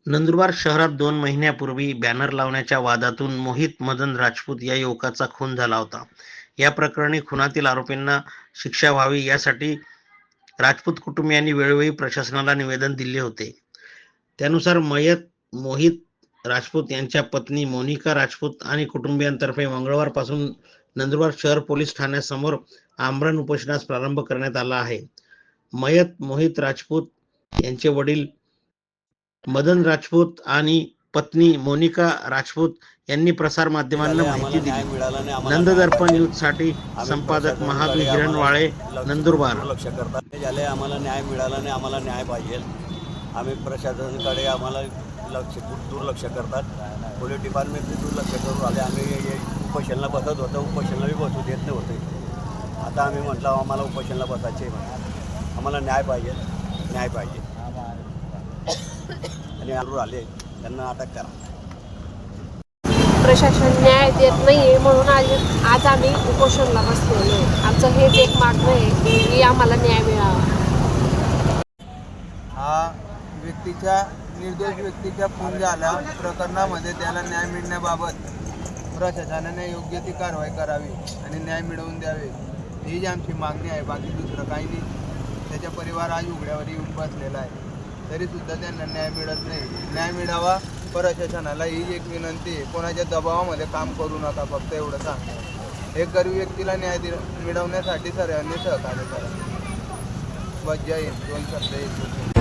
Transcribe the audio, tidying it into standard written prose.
नंदुरबार शहरात 2 महिन्यापूर्वी बॅनर लावण्याच्या वादातून मोहित मदन राजपूत या युवकाचा खून झाला होता. या प्रकरणी खुनातील आरोपींना शिक्षा व्हावी यासाठी राजपूत कुटुंबियांनी वेळोवेळी प्रशासनाला निवेदन दिले होते. त्यानुसार मोहित राजपूत यांच्या पत्नी मोनिका राजपूत आणि कुटुंबियांतर्फे मंगळवारपासून नंदुरबार शहर पोलीस ठाण्यासमोर आमरण उपोषणास प्रारंभ करण्यात आला आहे. मोहित राजपूत यांचे वडील मदन राजपूत आणि पत्नी मोनिका राजपूत यांनी प्रसार माध्यमांना माहिती दिली. नंददर्पण न्यूजसाठी संपादक महाबी हिरणवाळे, नंदुरबार. लक्ष करतात झाले, आम्हाला न्याय मिळाला नाही, आम्हाला न्याय पाहिजे. आम्ही प्रशासनाकडे आम्हाला दुर्लक्ष करतात. पोलीस डिपार्टमेंटने दुर्लक्ष करून आले. आम्ही उपोषणाला बसत होतो, उपोषणाला बसू देत नव्हते. आता आम्ही म्हटलं आम्हाला उपोषणाला बसायचे, आम्हाला न्याय पाहिजे, न्याय पाहिजे. आणि आले त्यांना अटक करा. प्रशासन न्याय देत नाही म्हणून आज आम्ही उपोषणाला बसलेलो आहे. आमचं हेच एक मागणं आहे की आम्हाला न्याय मिळावा. हा निर्दोष व्यक्तीच्या खून झाला प्रकरणामध्ये त्याला न्याय मिळण्याबाबत प्रशासनाने योग्य ती कारवाई करावी आणि न्याय मिळवून द्यावे, ही जी आमची मागणी आहे. बाकी दुसरं काही नाही. त्याच्या परिवार आज उघड्यावर येऊन बसलेला आहे, तरीसुद्धा त्यांना न्याय मिळत नाही. न्याय मिळावा. प्रशासनाला ही एक विनंती आहे, कोणाच्या दबावामध्ये काम करू नका, फक्त एवढं सांगतो. एक गरीब व्यक्तीला न्याय मिळवण्यासाठी सर्वांनी सहकार्य करा. बस जय हिंद. 2 शब्द